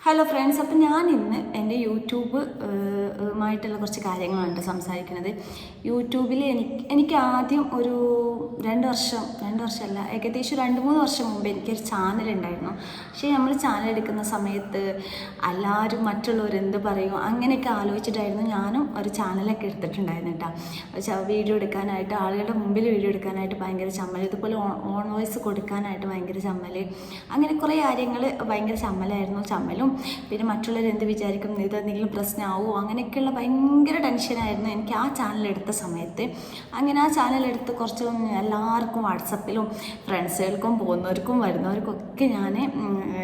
Hello friends, അപ്പം ഞാൻ ഇന്ന് എൻ്റെ യൂട്യൂബുമായിട്ടുള്ള കുറച്ച് കാര്യങ്ങളാണ് സംസാരിക്കുന്നത്. യൂട്യൂബിൽ എനിക്ക് ആദ്യം ഒരു രണ്ട് വർഷമല്ല, ഏകദേശം 2-3 വർഷം മുമ്പ് എനിക്കൊരു ചാനലുണ്ടായിരുന്നു. പക്ഷേ നമ്മൾ ചാനൽ എടുക്കുന്ന സമയത്ത് എല്ലാവരും മറ്റുള്ളവർ എന്ത് പറയും അങ്ങനെയൊക്കെ ആലോചിച്ചിട്ടായിരുന്നു ഞാനും ഒരു ചാനലൊക്കെ എടുത്തിട്ടുണ്ടായിരുന്നു കേട്ടോ. വീഡിയോ എടുക്കാനായിട്ട്, ആളുകളുടെ മുമ്പിൽ വീഡിയോ എടുക്കാനായിട്ട് ഭയങ്കര ചമ്മൽ, ഇതുപോലെ ഓൺ വോയിസ് കൊടുക്കാനായിട്ട് ഭയങ്കര ചമ്മൽ, അങ്ങനെ കുറേ കാര്യങ്ങൾ ഭയങ്കര ചമ്മലും പിന്നെ മറ്റുള്ളവർ എന്ത് വിചാരിക്കും, ഇതെന്തെങ്കിലും പ്രശ്നമാവുമോ, അങ്ങനെയൊക്കെയുള്ള ഭയങ്കര ടെൻഷനായിരുന്നു എനിക്ക് ആ ചാനലെടുത്ത സമയത്ത്. അങ്ങനെ ആ ചാനലെടുത്ത് കുറച്ച് എല്ലാവർക്കും വാട്സപ്പിലും ഫ്രണ്ട്സുകൾക്കും പോകുന്നവർക്കും വരുന്നവർക്കൊക്കെ ഞാൻ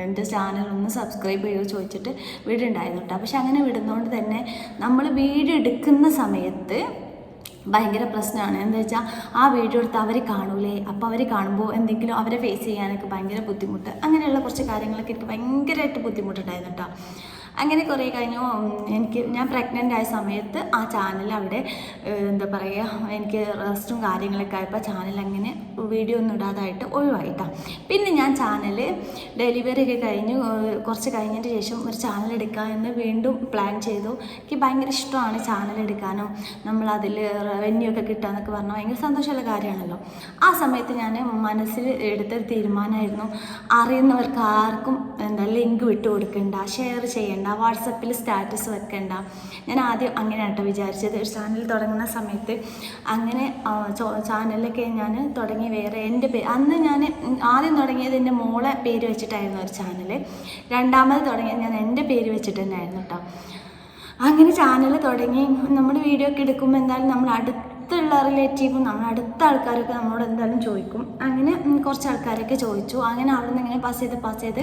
എൻ്റെ ചാനലൊന്ന് സബ്സ്ക്രൈബ് ചെയ്യുമോ ചോദിച്ചിട്ട് വിടുന്നുണ്ടായിരുന്നു കേട്ടോ. പക്ഷെ അങ്ങനെ വിടുന്നതുകൊണ്ട് തന്നെ നമ്മൾ വീഡിയോ എടുക്കുന്ന സമയത്ത് ഭയങ്കര പ്രശ്നമാണ്. എന്താ വെച്ചാൽ ആ വീഡിയോ എടുത്ത് അവർ കാണൂലേ, അപ്പോൾ അവർ കാണുമ്പോൾ എന്തെങ്കിലും അവരെ ഫേസ് ചെയ്യാനൊക്കെ ഭയങ്കര ബുദ്ധിമുട്ട്, അങ്ങനെയുള്ള കുറച്ച് കാര്യങ്ങളൊക്കെ എനിക്ക് ഭയങ്കരമായിട്ട് ബുദ്ധിമുട്ടുണ്ടായിരുന്നു കേട്ടോ. അങ്ങനെ കുറേ കഴിഞ്ഞു ഞാൻ പ്രഗ്നൻ്റ് ആയ സമയത്ത് ആ ചാനൽ അവിടെ എന്താ പറയുക, എനിക്ക് റെസ്റ്റും കാര്യങ്ങളൊക്കെ ആയപ്പോൾ ചാനൽ അങ്ങനെ വീഡിയോ ഒന്നും ഇടാതായിട്ട് ഒഴിവായിട്ടാണ്. പിന്നെ ഞാൻ ചാനൽ ഡെലിവറി ഒക്കെ കഴിഞ്ഞു കുറച്ച് കഴിഞ്ഞതിന് ശേഷം ഒരു ചാനൽ എടുക്കാമെന്ന് വീണ്ടും പ്ലാൻ ചെയ്തു. എനിക്ക് ഭയങ്കര ഇഷ്ടമാണ് ചാനൽ എടുക്കാനും നമ്മളതിൽ റവന്യൂ ഒക്കെ കിട്ടുകയെന്നൊക്കെ പറഞ്ഞാൽ ഭയങ്കര സന്തോഷമുള്ള കാര്യമാണല്ലോ. ആ സമയത്ത് ഞാൻ മനസ്സിൽ എടുത്തൊരു തീരുമാനമായിരുന്നു, അറിയുന്നവർക്ക് ആർക്കും ലിങ്ക് വിട്ടു കൊടുക്കണ്ട, ഷെയർ ചെയ്യേണ്ട, വാട്സപ്പിൽ സ്റ്റാറ്റസ് വെക്കണ്ട. ഞാൻ ആദ്യം അങ്ങനെയാണ് കേട്ടോ വിചാരിച്ചത്. ഒരു ചാനൽ തുടങ്ങുന്ന സമയത്ത് അങ്ങനെ ചാനലൊക്കെ ഞാൻ തുടങ്ങി വേറെ എൻ്റെ അന്ന് ഞാൻ ആദ്യം തുടങ്ങിയത് എൻ്റെ മോളെ പേര് വെച്ചിട്ടായിരുന്നു ഒരു ചാനൽ, രണ്ടാമത് തുടങ്ങിയത് ഞാൻ എൻ്റെ പേര് വെച്ചിട്ട് തന്നെ ആയിരുന്നു കേട്ടോ. അങ്ങനെ ചാനൽ തുടങ്ങി നമ്മൾ വീഡിയോ ഒക്കെ എടുക്കുമ്പോൾ എന്തായാലും നമ്മൾ അടുത്തുള്ള റിലേറ്റീവും നമ്മൾ അടുത്ത ആൾക്കാരൊക്കെ നമ്മളോട് എന്തായാലും ചോദിക്കും. അങ്ങനെ കുറച്ച് ആൾക്കാരൊക്കെ ചോദിച്ചു. അങ്ങനെ അവിടെ നിന്ന് ഇങ്ങനെ പാസ് ചെയ്ത്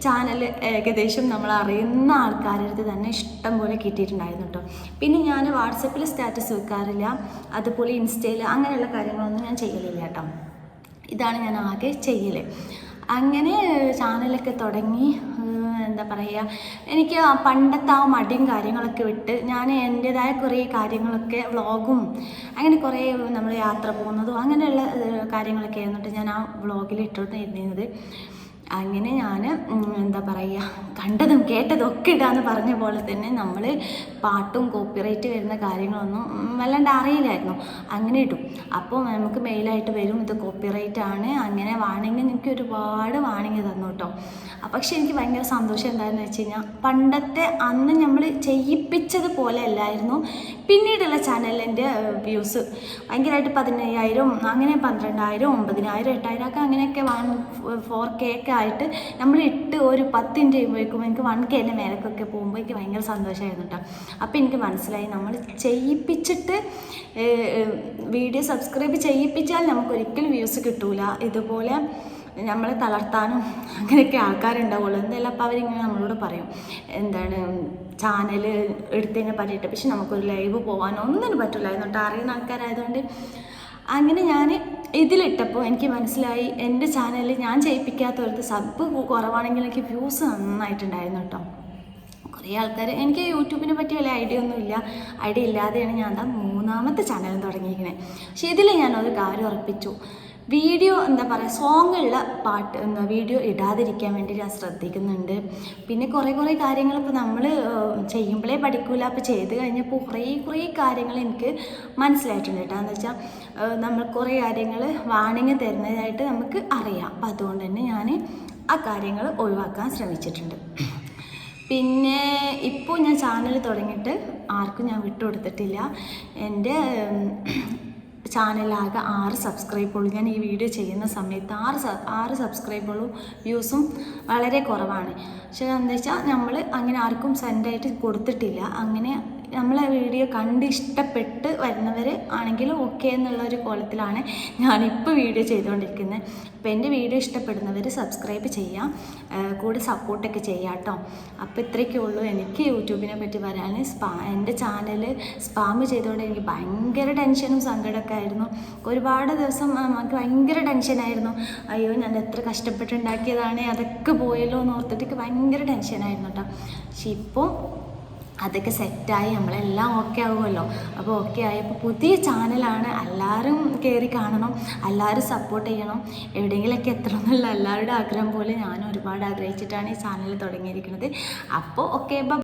ചാനൽ ഏകദേശം നമ്മൾ അറിയുന്ന ആൾക്കാരുടെ അടുത്ത് തന്നെ ഇഷ്ടം പോലെ കിട്ടിയിട്ടുണ്ടായിരുന്നു കേട്ടോ. പിന്നെ ഞാൻ വാട്സപ്പിൽ സ്റ്റാറ്റസ് വെക്കാറില്ല, അതുപോലെ ഇൻസ്റ്റയിൽ അങ്ങനെയുള്ള കാര്യങ്ങളൊന്നും ഞാൻ ചെയ്യലില്ല കേട്ടോ. ഇതാണ് ഞാൻ ആകെ ചെയ്യൽ. അങ്ങനെ ചാനലൊക്കെ തുടങ്ങി എന്താ പറയുക, എനിക്ക് പണ്ടത്തെ ആ മടിയും കാര്യങ്ങളൊക്കെ വിട്ട് ഞാൻ എൻ്റേതായ കുറേ കാര്യങ്ങളൊക്കെ വ്ളോഗും അങ്ങനെ കുറേ നമ്മൾ യാത്ര പോകുന്നതും അങ്ങനെയുള്ള കാര്യങ്ങളൊക്കെ ആയിരുന്നിട്ട് ഞാൻ ആ വ്ളോഗിൽ ഇട്ടിരുന്നത്. അങ്ങനെ ഞാൻ എന്താ പറയുക, കണ്ടതും കേട്ടതും ഒക്കെ ഇടാന്ന് പറഞ്ഞ പോലെ തന്നെ നമ്മൾ പാട്ടും കോപ്പിറൈറ്റ് വരുന്ന കാര്യങ്ങളൊന്നും വല്ലാണ്ട് അറിയില്ലായിരുന്നു. അങ്ങനെ ഇടും. അപ്പോൾ നമുക്ക് മെയിലായിട്ട് വരും ഇത് കോപ്പിറൈറ്റ് ആണ്, അങ്ങനെ വാണിംഗ് എനിക്ക് ഒരുപാട് വാണിംഗ് തന്നു കേട്ടോ. പക്ഷെ എനിക്ക് ഭയങ്കര സന്തോഷം എന്താണെന്ന് വെച്ച് കഴിഞ്ഞാൽ പണ്ടത്തെ അന്ന് നമ്മൾ ചെയ്യിപ്പിച്ചത് പോലെ അല്ലായിരുന്നു പിന്നീടുള്ള ചാനലിൻ്റെ വ്യൂസ്. ഭയങ്കരമായിട്ട് 15,000 അങ്ങനെ 12,000 9,000 8,000 ഒക്കെ അങ്ങനെയൊക്കെ 4K ഒക്കെ ആയിട്ട് നമ്മൾ ഇട്ട് ഒരു 10 മിനിറ്റ് കഴിയുമ്പോഴേക്കും എനിക്ക് 1K മേലക്കൊക്കെ പോകുമ്പോൾ എനിക്ക് ഭയങ്കര സന്തോഷമായിരുന്നു കേട്ടോ. അപ്പോൾ എനിക്ക് മനസ്സിലായി, നമ്മൾ ചെയ്യിപ്പിച്ചിട്ട് വീഡിയോ സബ്സ്ക്രൈബ് ചെയ്യിപ്പിച്ചാൽ നമുക്കൊരിക്കലും വ്യൂസ് കിട്ടൂല. ഇതുപോലെ നമ്മളെ തളർത്താനും അങ്ങനെയൊക്കെ ആൾക്കാരുണ്ടാവുള്ളൂ. എന്തായാലും അപ്പോൾ അവരിങ്ങനെ നമ്മളോട് പറയും എന്താണ് ചാനൽ എടുത്തതിനെ പറ്റിയിട്ട്. പക്ഷെ നമുക്കൊരു ലൈവ് പോകാനോ ഒന്നിനും പറ്റില്ല എന്നിട്ട് അറിയുന്ന ആൾക്കാരായതുകൊണ്ട്. അങ്ങനെ ഞാൻ ഇതിലിട്ടപ്പോൾ എനിക്ക് മനസ്സിലായി എൻ്റെ ചാനലിൽ ഞാൻ ചെയ്യിപ്പിക്കാത്തവർക്ക് സബ് കുറവാണെങ്കിൽ എനിക്ക് വ്യൂസ് നന്നായിട്ടുണ്ടായിരുന്നു കേട്ടോ. കുറേ ആൾക്കാർ, എനിക്ക് യൂട്യൂബിനെ പറ്റി വലിയ ഐഡിയ ഇല്ലാതെയാണ് ഞാൻ 3ാമത്തെ ചാനൽ തുടങ്ങിയിരിക്കുന്നത്. പക്ഷേ ഇതിൽ ഞാനൊരു കാര്യം ഉറപ്പിച്ചു, വീഡിയോ എന്താ പറയുക, സോങ്ങുള്ള പാട്ട് വീഡിയോ ഇടാതിരിക്കാൻ വേണ്ടി ഞാൻ ശ്രദ്ധിക്കുന്നുണ്ട്. പിന്നെ കുറേ കാര്യങ്ങൾ ഇപ്പോൾ നമ്മൾ ചെയ്യുമ്പോഴേ പഠിക്കില്ല, അപ്പോൾ ചെയ്ത് കഴിഞ്ഞപ്പോൾ കുറേ കാര്യങ്ങൾ എനിക്ക് മനസ്സിലായിട്ടുണ്ട് കേട്ടോ. എന്ന് വെച്ചാൽ നമ്മൾ കുറേ കാര്യങ്ങൾ വാണിംഗ് തരുന്നതായിട്ട് നമുക്ക് അറിയാം. അപ്പോൾ അതുകൊണ്ട് തന്നെ ഞാൻ ആ കാര്യങ്ങൾ ഒഴിവാക്കാൻ ശ്രമിച്ചിട്ടുണ്ട്. പിന്നെ ഇപ്പോൾ ഞാൻ ചാനൽ തുടങ്ങിയിട്ട് ആർക്കും ഞാൻ വിട്ടുകൊടുത്തിട്ടില്ല. എൻ്റെ ചാനലാകെ 6 സബ്സ്ക്രൈബുള്ളൂ. ഞാൻ ഈ വീഡിയോ ചെയ്യുന്ന സമയത്ത് 6 സബ്സ്ക്രൈബുള്ളൂ. വ്യൂസും വളരെ കുറവാണ്. പക്ഷേ എന്താ വെച്ചാൽ നമ്മൾ അങ്ങനെ ആർക്കും സെൻഡായിട്ട് കൊടുത്തിട്ടില്ല. അങ്ങനെ നമ്മളെ വീഡിയോ കണ്ട് ഇഷ്ടപ്പെട്ട് വരുന്നവർ ആണെങ്കിൽ ഓക്കെ എന്നുള്ളൊരു കോലത്തിലാണ് ഞാനിപ്പോൾ വീഡിയോ ചെയ്തുകൊണ്ടിരിക്കുന്നത്. അപ്പോൾ എൻ്റെ വീഡിയോ ഇഷ്ടപ്പെടുന്നവർ സബ്സ്ക്രൈബ് ചെയ്യാം, കൂടെ സപ്പോർട്ടൊക്കെ ചെയ്യാം കേട്ടോ. അപ്പോൾ ഇത്രയൊക്കെ ഉള്ളൂ എനിക്ക് യൂട്യൂബിനെ പറ്റി പറയാൻ. എൻ്റെ ചാനൽ സ്പാം ചെയ്തുകൊണ്ട് എനിക്ക് ഭയങ്കര ടെൻഷനും സങ്കടമൊക്കെ ആയിരുന്നു. ഒരുപാട് ദിവസം നമുക്ക് ഭയങ്കര ടെൻഷനായിരുന്നു. അയ്യോ ഞാൻ എത്ര കഷ്ടപ്പെട്ടുണ്ടാക്കിയതാണ്, അതൊക്കെ പോയല്ലോ എന്ന് ഓർത്തിട്ട് ഭയങ്കര ടെൻഷനായിരുന്നു കേട്ടോ. പക്ഷെ ഇപ്പോൾ അതൊക്കെ സെറ്റായി നമ്മളെല്ലാം ഓക്കെ ആകുമല്ലോ. അപ്പോൾ ഓക്കെ ആയപ്പോൾ പുതിയ ചാനലാണ്, എല്ലാവരും കയറി കാണണം, എല്ലാവരും സപ്പോർട്ട് ചെയ്യണം, എവിടെയെങ്കിലുമൊക്കെ എത്തണം എന്നുള്ള എല്ലാവരുടെ ആഗ്രഹം പോലെ ഞാനും ഒരുപാട് ആഗ്രഹിച്ചിട്ടാണ് ഈ ചാനൽ തുടങ്ങിയിരിക്കുന്നത്. അപ്പോൾ ഓക്കെ.